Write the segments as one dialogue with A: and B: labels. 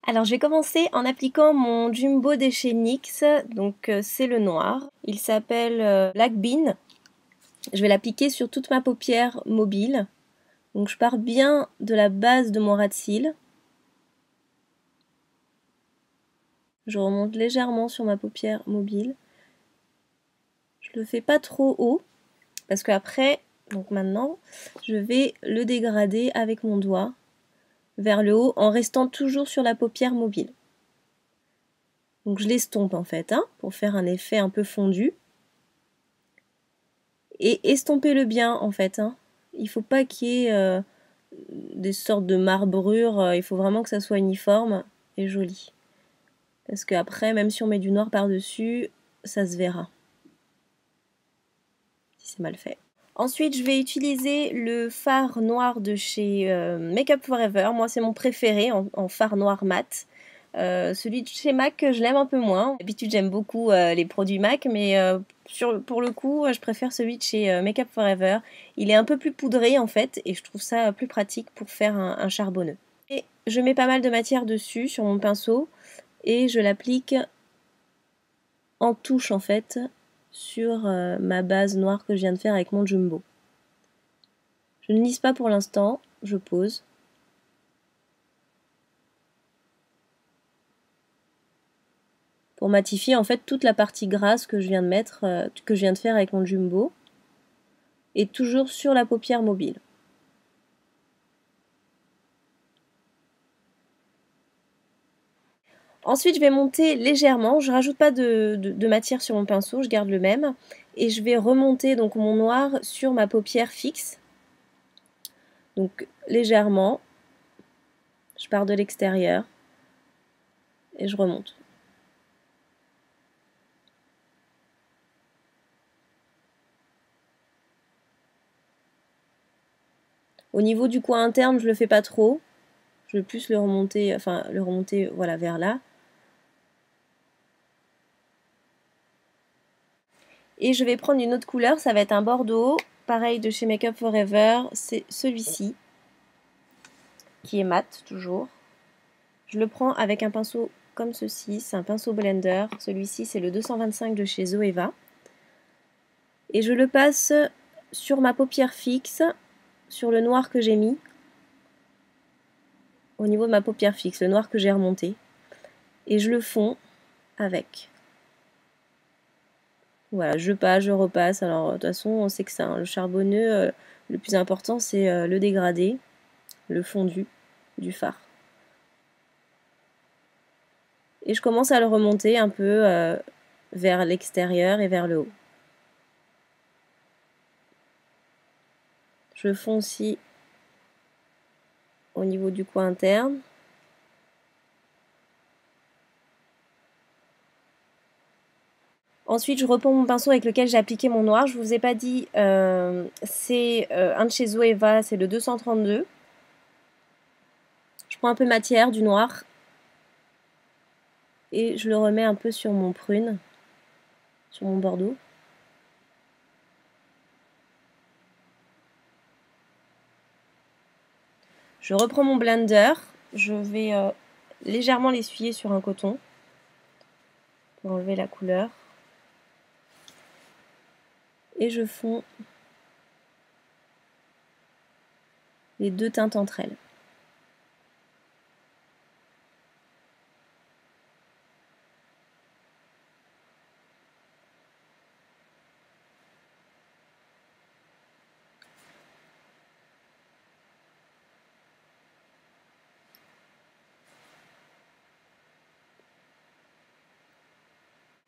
A: Alors je vais commencer en appliquant mon Jumbo de chez NYX, donc c'est le noir. Il s'appelle Black Bean. Je vais l'appliquer sur toute ma paupière mobile. Donc je pars bien de la base de mon ras de cils. Je remonte légèrement sur ma paupière mobile. Je le fais pas trop haut, parce qu'après, donc maintenant, je vais le dégrader avec mon doigt vers le haut en restant toujours sur la paupière mobile. Donc je l'estompe en fait, pour faire un effet un peu fondu. Et estompez-le bien en fait. Il faut pas qu'il y ait des sortes de marbrures, il faut vraiment que ça soit uniforme et joli. Parce qu'après, même si on met du noir par-dessus, ça se verra. Si c'est mal fait. Ensuite, je vais utiliser le fard noir de chez Make Up For Ever. Moi, c'est mon préféré en fard noir mat. Celui de chez MAC, je l'aime un peu moins. D'habitude, j'aime beaucoup les produits MAC, mais pour le coup, je préfère celui de chez Make Up For Ever. Il est un peu plus poudré en fait, et je trouve ça plus pratique pour faire un charbonneux. Et je mets pas mal de matière dessus sur mon pinceau, et je l'applique en touche en fait sur ma base noire que je viens de faire avec mon Jumbo. Je ne lisse pas pour l'instant, je pose. Pour matifier en fait toute la partie grasse que je viens de mettre, que je viens de faire avec mon Jumbo, et toujours sur la paupière mobile. Ensuite, je vais monter légèrement, je rajoute pas de matière sur mon pinceau, je garde le même, et je vais remonter donc mon noir sur ma paupière fixe. Donc légèrement, je pars de l'extérieur et je remonte. Au niveau du coin interne, je le fais pas trop. Je vais plus le remonter, voilà, vers là. Et je vais prendre une autre couleur, ça va être un bordeaux, pareil de chez Make Up For Ever, c'est celui-ci, qui est mat toujours. Je le prends avec un pinceau comme ceci, c'est un pinceau blender, celui-ci c'est le 225 de chez Zoeva. Et je le passe sur ma paupière fixe, sur le noir que j'ai mis, au niveau de ma paupière fixe, le noir que j'ai remonté, et je le fonds avec. Voilà, je passe, je repasse. Alors de toute façon, on sait que ça, le charbonneux, le plus important c'est le dégradé, le fondu du fard. Et je commence à le remonter un peu vers l'extérieur et vers le haut. Je fonds aussi au niveau du coin interne. Ensuite, je reprends mon pinceau avec lequel j'ai appliqué mon noir. Je ne vous ai pas dit, c'est un de chez Zoeva, c'est le 232. Je prends un peu de matière, du noir, et je le remets un peu sur mon prune, sur mon bordeaux. Je reprends mon blender, je vais légèrement l'essuyer sur un coton pour enlever la couleur. Et je fonds les deux teintes entre elles.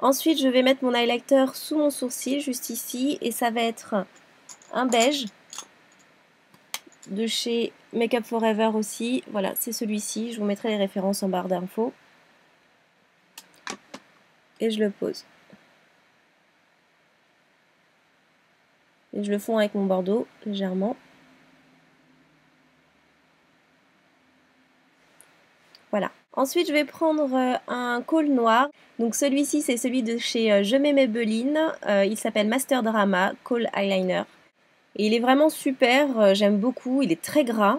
A: Ensuite, je vais mettre mon highlighter sous mon sourcil, juste ici, et ça va être un beige de chez Make Up For Ever aussi. Voilà, c'est celui-ci. Je vous mettrai les références en barre d'infos. Et je le pose. Et je le fonds avec mon bordeaux, légèrement. Voilà. Ensuite, je vais prendre un col noir. Donc celui-ci, c'est celui de chez Je mets Maybelline. Il s'appelle Master Drama Col Eyeliner. Et il est vraiment super, j'aime beaucoup. Il est très gras,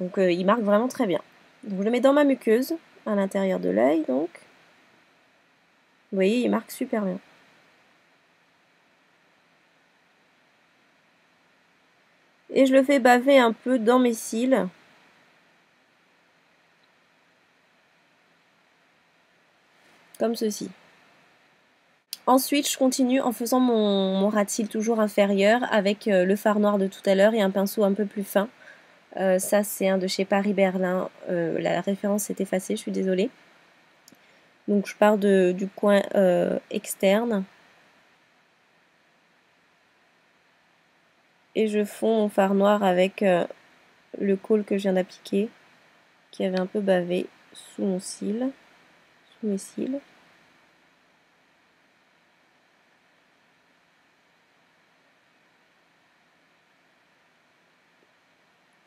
A: donc il marque vraiment très bien. Donc je le mets dans ma muqueuse à l'intérieur de l'œil, donc. Vous voyez, il marque super bien. Et je le fais baver un peu dans mes cils. Comme ceci. Ensuite, je continue en faisant mon ras de cils toujours inférieur avec le fard noir de tout à l'heure et un pinceau un peu plus fin. Ça, c'est un de chez Paris Berlin. La référence est effacée, je suis désolée. Donc, je pars du coin externe. Et je fonds mon fard noir avec le col que je viens d'appliquer, qui avait un peu bavé sous mon cil, sous mes cils.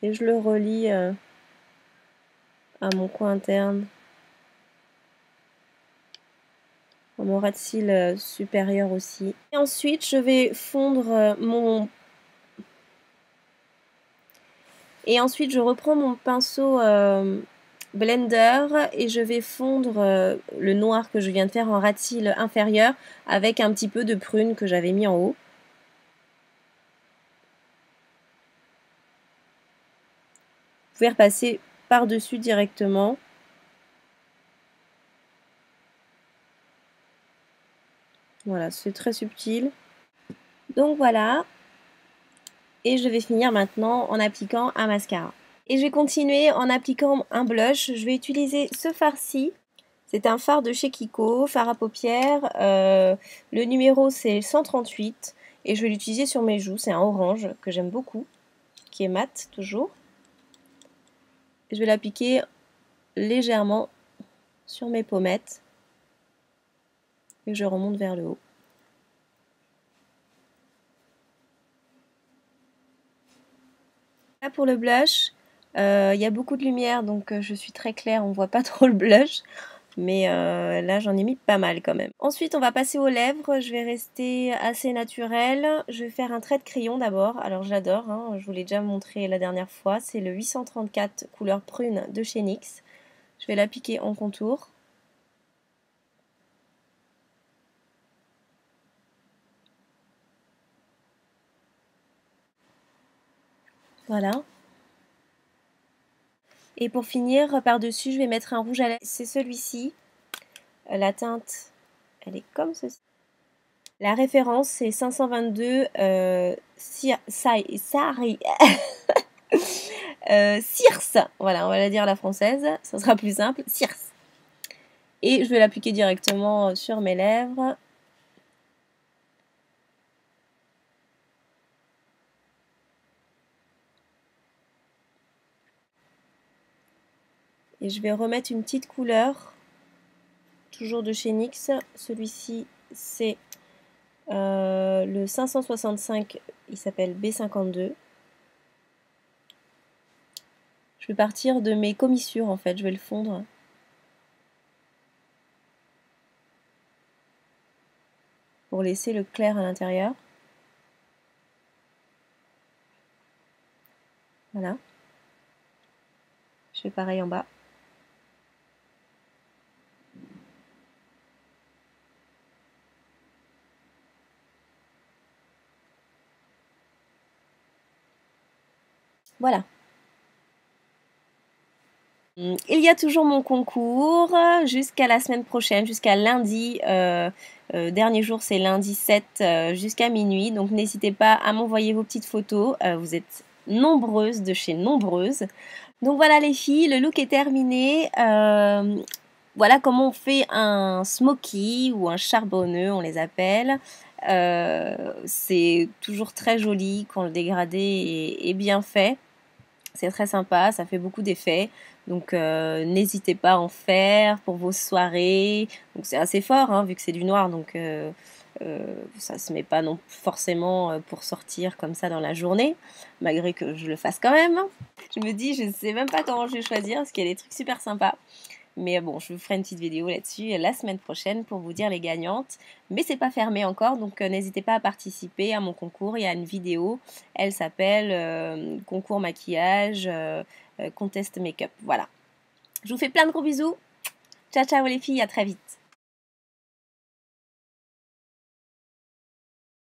A: Et je le relie à mon coin interne, à mon ras de cils supérieur aussi. Et ensuite, je vais fondre Et ensuite, je reprends mon pinceau blender et je vais fondre le noir que je viens de faire en ras de cils inférieur avec un petit peu de prune que j'avais mis en haut. Vous pouvez repasser par-dessus directement. Voilà, c'est très subtil. Donc voilà. Et je vais finir maintenant en appliquant un mascara. Et je vais continuer en appliquant un blush. Je vais utiliser ce fard-ci. C'est un fard de chez Kiko, fard à paupières. Le numéro c'est 138 et je vais l'utiliser sur mes joues. C'est un orange que j'aime beaucoup, qui est mat toujours. Et je vais l'appliquer légèrement sur mes pommettes et je remonte vers le haut. Là pour le blush, il y a beaucoup de lumière donc je suis très claire, on voit pas trop le blush. Mais là j'en ai mis pas mal quand même. Ensuite on va passer aux lèvres, je vais rester assez naturelle. Je vais faire un trait de crayon d'abord, alors j'adore, hein, je vous l'ai déjà montré la dernière fois. C'est le 834 couleur prune de chez NYX. Je vais l'appliquer en contour. Voilà. Et pour finir, par-dessus, je vais mettre un rouge à lèvres. C'est celui-ci. La teinte, elle est comme ceci. La référence, c'est 522 Circe. Voilà, on va la dire à la française. Ça sera plus simple. Circe. Et je vais l'appliquer directement sur mes lèvres. Et je vais remettre une petite couleur, toujours de chez NYX. Celui-ci, c'est le 565, il s'appelle B52. Je vais partir de mes commissures en fait, je vais le fondre. Pour laisser le clair à l'intérieur. Voilà. Je fais pareil en bas. Voilà. Il y a toujours mon concours jusqu'à la semaine prochaine, jusqu'à lundi. Dernier jour, c'est lundi 7 jusqu'à minuit. Donc n'hésitez pas à m'envoyer vos petites photos. Vous êtes nombreuses de chez nombreuses. Donc voilà les filles, le look est terminé. Voilà comment on fait un smoky ou un charbonneux, on les appelle. C'est toujours très joli quand le dégradé est bien fait. C'est très sympa, ça fait beaucoup d'effets. Donc n'hésitez pas à en faire pour vos soirées. Donc c'est assez fort hein, vu que c'est du noir, donc ça se met pas non forcément pour sortir comme ça dans la journée, malgré que je le fasse quand même. Je me dis, je ne sais même pas comment je vais choisir parce qu'il y a des trucs super sympas. Mais bon, je vous ferai une petite vidéo là-dessus la semaine prochaine pour vous dire les gagnantes. Mais c'est pas fermé encore, donc n'hésitez pas à participer à mon concours. Il y a une vidéo, elle s'appelle Concours maquillage, contest make-up. Voilà. Je vous fais plein de gros bisous. Ciao ciao les filles, à très vite.